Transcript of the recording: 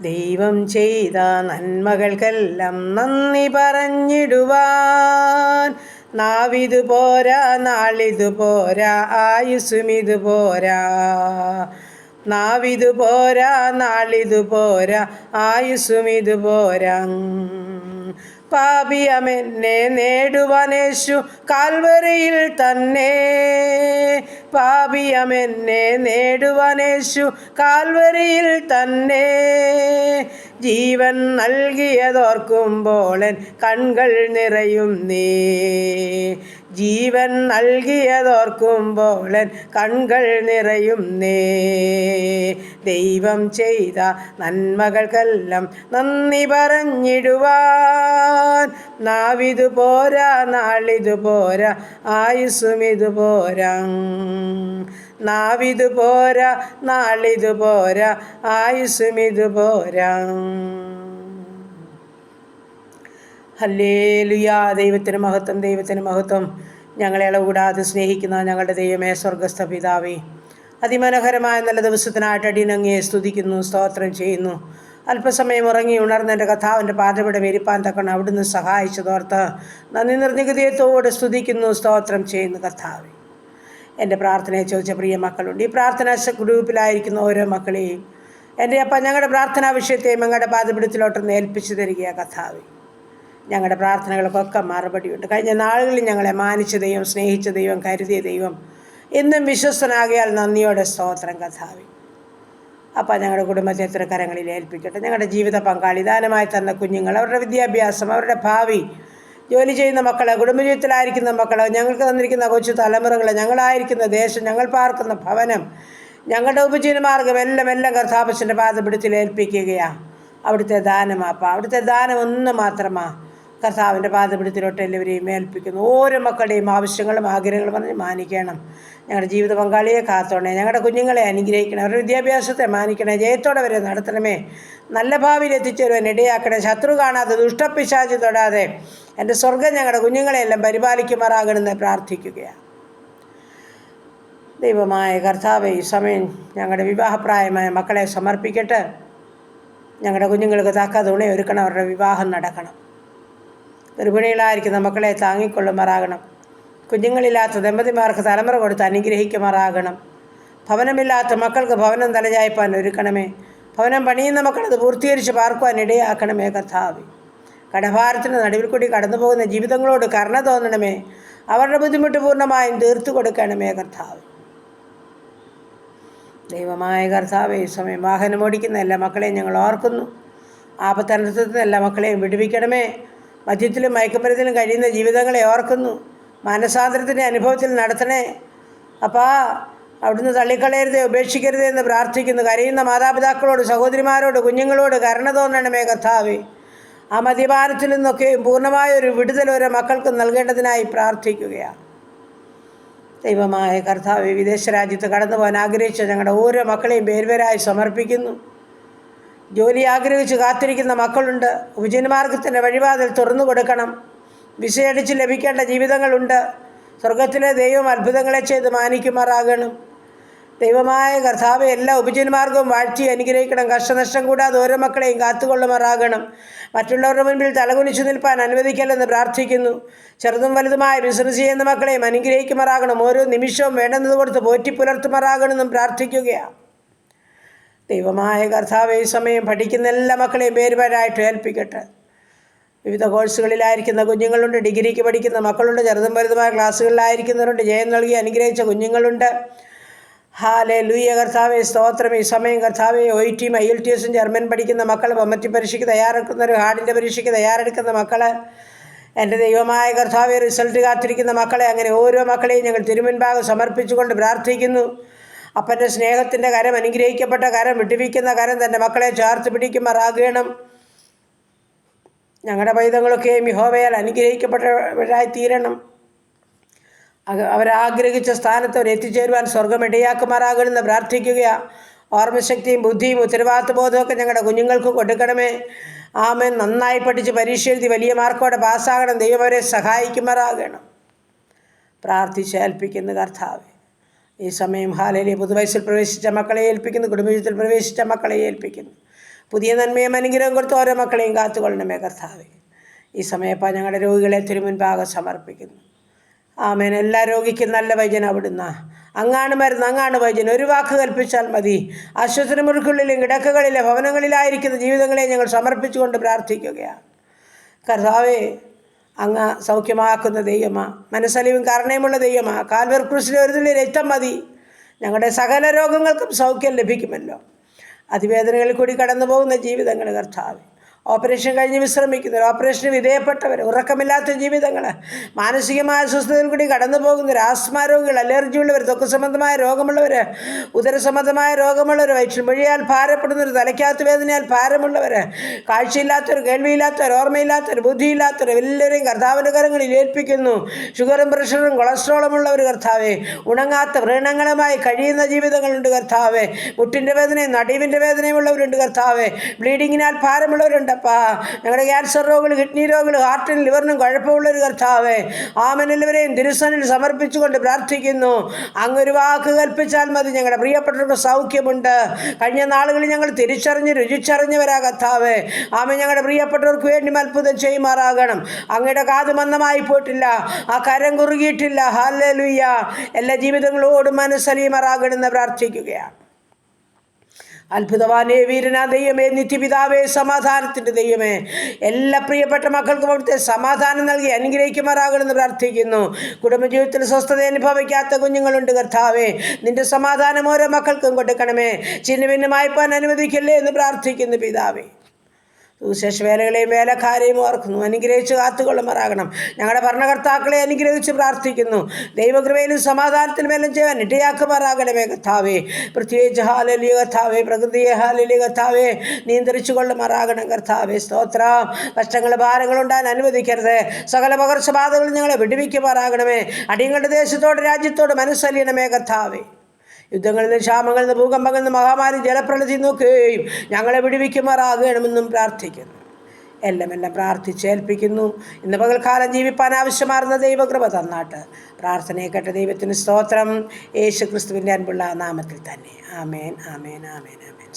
ദൈവം ചെയ്ത നന്മകൾക്കെല്ലാം നന്ദി പറഞ്ഞിടുവാൻ നാവിതു പോരാ, നാളിതു പോരാ, ആയുസ്സുമിതു പോരാ. നാവിതു പോരാ, നാളിതു പോരാ, ആയുസ്സുമിതു പോരാ. പാപിയമെന്നെ നേടുവാനേശു കാൽവരിയിൽ തന്നെ. പാപിയമെന്നെ നേടുവാനേശു കാൽവരിയിൽ തന്നെ. ജീവൻ നൽകിയതോർക്കുമ്പോൾ കൺകൾ നിറയുന്നേ. ജീവൻ നൽകിയതോർക്കുമ്പോൾ കൺകൾ നിറയുന്നേ. ദൈവം ചെയ്ത നന്മകൾക്കെല്ലാം നന്ദി പറഞ്ഞിടുവാൻ നാവിതു പോരാ, നാളിതു പോരാ, ആയുസ്സുമിതു പോരാ. നാവിതു പോരാ, നാളിതു പോരാ, ആയുസ്സുമിതു പോരാ. ഹല്ലേലൂയ. ദൈവത്തിന് മഹത്വം, ദൈവത്തിന് മഹത്വം. ഞങ്ങളെ ഇളകൂടാതെ സ്നേഹിക്കുന്ന ഞങ്ങളുടെ ദൈവമേ, സ്വർഗസ്ഥ പിതാവേ, അതിമനോഹരമായ നല്ല ദിവസത്തിനായിട്ട് അടിയനങ്ങയെ സ്തുതിക്കുന്നു, സ്തോത്രം ചെയ്യുന്നു. അല്പസമയം ഉറങ്ങി ഉണർന്ന് എൻ്റെ കർത്താവിൻ്റെ പാദപീഠം ഇരിപ്പാൻ തക്കണം അവിടുന്ന് സഹായിച്ചതോർത്ത് നന്ദി നിറഞ്ഞ ഹൃദയത്തോടെ സ്തുതിക്കുന്നു, സ്തോത്രം ചെയ്യുന്നു. കർത്താവേ, എൻ്റെ പ്രാർത്ഥനയെ ചോദിച്ച പ്രിയ മക്കളുണ്ട്. ഈ പ്രാർത്ഥനാ ഗ്രൂപ്പിലായിരിക്കുന്ന ഓരോ മക്കളെയും എൻ്റെ അപ്പ ഞങ്ങളുടെ പ്രാർത്ഥനാ വിഷയത്തെയും ഞങ്ങളുടെ പാദപീഠത്തിലോട്ടൊന്ന് ഏൽപ്പിച്ചു തരികയാണ്. കർത്താവേ, ഞങ്ങളുടെ പ്രാർത്ഥനകൾക്കൊക്കെ മറുപടിയുണ്ട്. കഴിഞ്ഞ നാളുകളിൽ ഞങ്ങളെ മാനിച്ച ദൈവം, സ്നേഹിച്ച ദൈവം, കരുതിയ ദൈവം എന്നും വിശ്വസ്തനാകിയാൽ നന്ദിയോടെ സ്തോത്രം. കർത്താവേ, അപ്പം ഞങ്ങളുടെ കുടുംബത്തെ എത്ര കരങ്ങളിൽ ഏൽപ്പിക്കട്ടെ. ഞങ്ങളുടെ ജീവിത പങ്കാളി, ദാനമായി തന്ന കുഞ്ഞുങ്ങൾ, അവരുടെ വിദ്യാഭ്യാസം, അവരുടെ ഭാവി, ജോലി ചെയ്യുന്ന മക്കളെ, കുടുംബജീവിതത്തിലായിരിക്കുന്ന മക്കളെ, ഞങ്ങൾക്ക് തന്നിരിക്കുന്ന കൊച്ചു തലമുറകൾ, ഞങ്ങളായിരിക്കുന്ന ദേശം, ഞങ്ങൾ പാർക്കുന്ന ഭവനം, ഞങ്ങളുടെ ഉപജീവനമാർഗം എല്ലാം കർത്താപ്പച്ചൻ്റെ പാദപീഠത്തിൽ ഏൽപ്പിക്കുകയാണ്. അവിടുത്തെ ദാനമാപ്പ, അവിടുത്തെ ദാനം ഒന്ന് മാത്രമാണ്. കർത്താവിൻ്റെ പാദപീഠത്തിലോട്ട് എല്ലാവരെയും ഏൽപ്പിക്കുന്നു. ഓരോ മക്കളുടെയും ആവശ്യങ്ങളും ആഗ്രഹങ്ങളും പറഞ്ഞ് മാനിക്കണം. ഞങ്ങളുടെ ജീവിത പങ്കാളിയെ കാത്തോണേ. ഞങ്ങളുടെ കുഞ്ഞുങ്ങളെ അനുഗ്രഹിക്കണം. അവരുടെ വിദ്യാഭ്യാസത്തെ മാനിക്കണേ. ജയത്തോടെ വരെ നടത്തണമേ. നല്ല ഭാവിയിൽ എത്തിച്ചേരുവാൻ ഇടയാക്കണേ. ശത്രു കാണാതെ, ദുഷ്ടപിശാചി തൊടാതെ എൻ്റെ സ്വർഗം ഞങ്ങളുടെ കുഞ്ഞുങ്ങളെയെല്ലാം പരിപാലിക്കുമാറാകണമെന്ന് പ്രാർത്ഥിക്കുകയാണ്. ദൈവമായ കർത്താവേ, ഈ സമയം ഞങ്ങളുടെ വിവാഹപ്രായമായ മക്കളെ സമർപ്പിക്കട്ടെ. ഞങ്ങളുടെ കുഞ്ഞുങ്ങൾക്ക് തക്ക തുണ ഒരുക്കണം. അവരുടെ വിവാഹം നടക്കണം. ഗർഭിണികളായിരിക്കുന്ന മക്കളെ താങ്ങിക്കൊള്ളുമാറാകണം. കുഞ്ഞുങ്ങളില്ലാത്ത ദമ്പതിമാർക്ക് തലമുറ കൊടുത്ത് അനുഗ്രഹിക്കുമാറാകണം. ഭവനമില്ലാത്ത മക്കൾക്ക് ഭവനം തലചായ്പാൻ ഒരുക്കണമേ. ഭവനം പണിയുന്ന മക്കളത് പൂർത്തീകരിച്ച് പാർക്കുവാൻ ഇടയാക്കണമേ. കർത്താവേ, കടഭാരത്തിന് നടുവിൽ കൂടി കടന്നു പോകുന്ന ജീവിതങ്ങളോട് കരുണ തോന്നണമേ. അവരുടെ ബുദ്ധിമുട്ട് പൂർണ്ണമായും തീർത്തു കൊടുക്കണമേ. കർത്താവേ, ദൈവമായ കർത്താവേ, ഈ സമയം വാഹനം ഓടിക്കുന്ന എല്ലാ മക്കളെയും ഞങ്ങൾ ഓർക്കുന്നു. ആപത്തനർത്ഥത്തിൽ എല്ലാ മക്കളെയും വിടുവിക്കണമേ. മദ്യത്തിലും മയക്കുമരുന്നിലും കഴിയുന്ന ജീവിതങ്ങളെ ഓർക്കുന്നു. മാനസാന്തരത്തിൻ്റെ അനുഭവത്തിൽ നടത്തണേ. അപ്പാ, അവിടുന്ന് തള്ളിക്കളയരുതേ, ഉപേക്ഷിക്കരുതേ എന്ന് പ്രാർത്ഥിക്കുന്നു. കരയുന്ന മാതാപിതാക്കളോട്, സഹോദരിമാരോട്, കുഞ്ഞുങ്ങളോട് കരുണ തോന്നണമേ. കർത്താവേ, ആ മദ്യപാനത്തിൽ നിന്നൊക്കെയും പൂർണ്ണമായൊരു വിടുതൽ ഓരോ മക്കൾക്ക് നൽകേണ്ടതിനായി പ്രാർത്ഥിക്കുകയാണ്. ദൈവമായ കർത്താവേ, വിദേശ രാജ്യത്ത് കടന്നു പോകാൻ ആഗ്രഹിച്ച ഞങ്ങളുടെ ഓരോ മക്കളെയും പേരുപേരായി സമർപ്പിക്കുന്നു. ജോലി ആഗ്രഹിച്ച് കാത്തിരിക്കുന്ന മക്കളുണ്ട്. ഉപജീവനമാർഗത്തിൻ്റെ വഴിവാതിൽ തുറന്നു കൊടുക്കണം. വിസയടിച്ച് ലഭിക്കേണ്ട ജീവിതങ്ങളുണ്ട്. സ്വർഗത്തിലെ ദൈവം അത്ഭുതങ്ങളെ ചെയ്ത് മാനിക്കുമാറാകണം. ദൈവമായ കർത്താവെ, എല്ലാ ഉപജീവനമാർഗവും വാഴ്ത്തി അനുഗ്രഹിക്കണം. കഷ്ടനഷ്ടം കൂടാതെ ഓരോ മക്കളെയും കാത്തുകൊള്ളുമാറാകണം. മറ്റുള്ളവരുടെ മുൻപിൽ തലകുനിച്ചു നിൽപ്പാൻ അനുവദിക്കല്ലെന്ന് പ്രാർത്ഥിക്കുന്നു. ചെറുതും വലുതുമായ ബിസിനസ് ചെയ്യുന്ന മക്കളെയും അനുഗ്രഹിക്കുമാറാകണം. ഓരോ നിമിഷവും വേണ്ടുന്നത് കൊടുത്ത് പോറ്റി പുലർത്തുമാറാകണമെന്നും പ്രാർത്ഥിക്കുകയാണ്. ദൈവമായ കർത്താവെ, ഈ സമയം പഠിക്കുന്ന എല്ലാ മക്കളെയും പേരുപേരായിട്ട് ഏൽപ്പിക്കട്ടെ. വിവിധ കോഴ്സുകളിലായിരിക്കുന്ന കുഞ്ഞുങ്ങളുണ്ട്. ഡിഗ്രിക്ക് പഠിക്കുന്ന മക്കളുണ്ട്. ചെറുതും വലുതുമായ ക്ലാസ്സുകളിലായിരിക്കുന്നവരുണ്ട്. ജയം നൽകി അനുഗ്രഹിച്ച കുഞ്ഞുങ്ങളുണ്ട്. ഹല്ലേലൂയ. കർത്താവെ, സ്തോത്രം. ഈ സമയം കർത്താവെ, OIT, IELTS, ജർമ്മൻ പഠിക്കുന്ന മക്കൾ, മമ്മറ്റി പരീക്ഷയ്ക്ക് തയ്യാറെടുക്കുന്നവർ, ഹാർഡിൻ്റെ പരീക്ഷയ്ക്ക് തയ്യാറെടുക്കുന്ന മക്കൾ, എൻ്റെ ദൈവമായ കർത്താവെ, റിസൾട്ട് കാത്തിരിക്കുന്ന മക്കളെ, അങ്ങനെ ഓരോ മക്കളെയും ഞങ്ങൾ തിരുമുൻപാകെ സമർപ്പിച്ചുകൊണ്ട് പ്രാർത്ഥിക്കുന്നു. അപ്പൻ്റെ സ്നേഹത്തിൻ്റെ കരം, അനുഗ്രഹിക്കപ്പെട്ട കരം, വിട്ടുവീക്കുന്ന കരം തൻ്റെ മക്കളെ ചേർത്ത് പിടിക്കുമാറാകണം. ഞങ്ങളുടെ പൈതങ്ങളൊക്കെയും യഹോവയാൽ അനുഗ്രഹിക്കപ്പെട്ടവരായി തീരണം. അവരാഗ്രഹിച്ച സ്ഥാനത്ത് അവർ എത്തിച്ചേരുവാൻ സ്വർഗം ഇടയാക്കുമാറാകണമെന്ന് പ്രാർത്ഥിക്കുകയാണ്. ഓർമ്മശക്തിയും ബുദ്ധിയും ഉത്തരവാദിത്വബോധമൊക്കെ ഞങ്ങളുടെ കുഞ്ഞുങ്ങൾക്ക് കൊടുക്കണമേ. ആമേൻ. നന്നായി പഠിച്ച് പരീക്ഷ എഴുതി വലിയ മാർക്കോടെ പാസ്സാകണം. ദൈവം അവരെ സഹായിക്കുമാറാകണം. പ്രാർത്ഥിച്ചേൽപ്പിക്കുന്നു കർത്താവേ. ഈ സമയം ഹല്ലേലൂയ. പുതുവയസ്സിൽ പ്രവേശിച്ച മക്കളെ ഏൽപ്പിക്കുന്നു. കുടുംബജീവിതത്തിൽ പ്രവേശിച്ച മക്കളെ ഏൽപ്പിക്കുന്നു. പുതിയ നന്മയും അനുഗ്രഹം കൊടുത്ത് ഓരോ മക്കളെയും കാത്തുകൊള്ളണമേ കർത്താവേ. ഈ സമയപ്പോൾ ഞങ്ങളുടെ രോഗികളെ തിരുമുൻപാകെ സമർപ്പിക്കുന്നു. ആമേൻ. എല്ലാ രോഗിക്കും നല്ല വൈദ്യൻ അവിടുന്ന്. അങ്ങാണ് മരുന്ന്, അങ്ങാണ് വൈദ്യൻ. ഒരു വാക്ക് കൽപ്പിച്ചാൽ മതി. ആശുപത്രി മുറിക്കുള്ളിലും കിടക്കകളിലെ ഭവനങ്ങളിലായിരിക്കുന്ന ജീവിതങ്ങളെ ഞങ്ങൾ സമർപ്പിച്ചുകൊണ്ട് പ്രാർത്ഥിക്കുകയാണ്. കർത്താവേ, അങ്ങ് സൗഖ്യമാക്കുന്ന ദൈവമാ, മനസ്സലിവും കരുണയുമുള്ള ദൈവമാ. കാൽവർ ക്രൂശിലെ ഒരു തുള്ളി രക്തം മതി, ഞങ്ങളുടെ സകല രോഗങ്ങൾക്കും സൗഖ്യം ലഭിക്കുമല്ലോ. അതിവേദനകളിൽ കൂടി കടന്നു പോകുന്ന ജീവിതങ്ങൾ കർത്താവേ, ഓപ്പറേഷൻ കഴിഞ്ഞ് വിശ്രമിക്കുന്നവർ, ഓപ്പറേഷന് വിധേയപ്പെട്ടവർ, ഉറക്കമില്ലാത്ത ജീവിതങ്ങൾ, മാനസികമായ അസ്വസ്ഥതയിൽ കൂടി കടന്നു പോകുന്നവർ, ആസ്മ രോഗികൾ, അലർജിയുള്ളവർ, ത്വക്ക് സംബന്ധമായ രോഗമുള്ളവർ, ഉദരസംബന്ധമായ രോഗമുള്ളവർ, വയറ്റിൽമൊഴിയാൽ ഭാരപ്പെടുന്നവർ, തലയ്ക്കകത്ത് വേദനയാൽ ഭാരമുള്ളവർ, കാഴ്ചയില്ലാത്തവർ, കേൾവിയില്ലാത്തവർ, ഓർമ്മയില്ലാത്തവർ, ബുദ്ധിയില്ലാത്തവർ എല്ലാവരെയും കർത്താവിൻ്റെ കരങ്ങളിൽ ഏൽപ്പിക്കുന്നു. ഷുഗറും പ്രഷറും കൊളസ്ട്രോളും ഉള്ളവർ കർത്താവേ, ഉണങ്ങാത്ത വ്രണങ്ങളുമായി കഴിയുന്ന ജീവിതങ്ങളുണ്ട് കർത്താവേ. മുട്ടിൻ്റെ വേദനയും നടുവിൻ്റെ വേദനയും ഉള്ളവരുണ്ട് കർത്താവേ. ബ്ലീഡിങ്ങിനാൽ ഭാരമുള്ളവരുണ്ട് അപ്പാ. ഞങ്ങളുടെ ക്യാൻസർ രോഗികൾ, കിഡ്നി രോഗികൾ, ഹാർട്ടിനും ലിവറിനും കുഴപ്പമുള്ളൊരു കർത്താവേ, ആമനെല്ലാവരെയും തിരുസനിൽ സമർപ്പിച്ചുകൊണ്ട് പ്രാർത്ഥിക്കുന്നു. അങ്ങൊരു വാക്ക് കൽപ്പിച്ചാൽ മതി, ഞങ്ങളുടെ പ്രിയപ്പെട്ടവർക്ക് സൗഖ്യമുണ്ട്. കഴിഞ്ഞ നാളുകളിൽ ഞങ്ങൾ തിരിച്ചറിഞ്ഞ് രുചിച്ചറിഞ്ഞവരാ കർത്താവേ. ആമൻ, ഞങ്ങളുടെ പ്രിയപ്പെട്ടവർക്ക് വേണ്ടി അത്ഭുതം ചെയ്യുമാറാകണം. അങ്ങയുടെ കാത് മന്ദമായി പോയിട്ടില്ല, ആ കരം കുറുകിയിട്ടില്ല. ഹല്ലേലൂയ. എല്ലാ ജീവിതങ്ങളോടും മനസ്സലിയുമാറാകണമെന്ന് പ്രാർത്ഥിക്കുകയാണ്. അത്ഭുതവാനേ, വീരനാ ദൈവമേ, നിത്യപിതാവേ, സമാധാനത്തിൻ്റെ ദൈവമേ, എല്ലാ പ്രിയപ്പെട്ട മക്കൾക്കും അവിടുത്തെ സമാധാനം നൽകി അനുഗ്രഹിക്കുമാറാകണമെന്ന് പ്രാർത്ഥിക്കുന്നു. കുടുംബജീവിതത്തിൽ സ്വസ്ഥത അനുഭവിക്കാത്ത കുഞ്ഞുങ്ങളുണ്ട് കർത്താവേ, നിന്റെ സമാധാനം ഓരോ മക്കൾക്കും കൊടുക്കണമേ. ചിന്ന ഭിന്നമായിപ്പാൻ അനുവദിക്കല്ലേ എന്ന് പ്രാർത്ഥിക്കുന്നു പിതാവേ. സുവിശേഷ വേലകളെയും വേലക്കാരെയും ഓർക്കുന്നു, അനുഗ്രഹിച്ച് കാത്തുകൊള്ളുമാറാകണം. ഞങ്ങളുടെ ഭരണകർത്താക്കളെ അനുഗ്രഹിച്ച് പ്രാർത്ഥിക്കുന്നു. ദൈവകൃപയിലും സമാധാനത്തിലും എല്ലാം ചെയ്യാൻ ഇടയാക്കുമാറാകണമേ കർത്താവേ. പ്രത്യേകിച്ച് ഹല്ലേലൂയ കർത്താവേ, പ്രകൃതിയെ ഹല്ലേലൂയ കർത്താവേ നിയന്ത്രിച്ചു കൊള്ളുമാറാകണം കർത്താവേ. സ്തോത്രം. കഷ്ടങ്ങൾ ഭാരങ്ങളുണ്ടാൻ അനുവദിക്കരുത്. സകല പകർച്ചബാധകളും ഞങ്ങളെ വിടുവിക്കുമാറാകണമേ. അടിയങ്ങളുടെ ദേശത്തോട് രാജ്യത്തോട് മനസ്സലിയണമേ കർത്താവേ. യുദ്ധങ്ങളിൽ നിന്ന്, ക്ഷാമങ്ങളിൽ നിന്ന്, ഭൂകമ്പങ്ങളിൽ നിന്ന്, മഹാമാരി, ജലപ്രളയത്തിൽ നിന്നൊക്കെയും ഞങ്ങളെ വിടുവിക്കുമാറാകണമെന്നും പ്രാർത്ഥിക്കുന്നു. എല്ലാം പ്രാർത്ഥിച്ചേൽപ്പിക്കുന്നു. ഇന്ന് പകൽക്കാലം ജീവിപ്പാൻ ആവശ്യമാർന്ന ദൈവകൃപ തന്നാട്ട് പ്രാർത്ഥനയെ കേട്ട ദൈവത്തിന് സ്തോത്രം. യേശു ക്രിസ്തുവിൻ്റെ അൻപുള്ള നാമത്തിൽ തന്നെ. ആമേൻ, ആമേൻ, ആമേൻ, ആമേൻ.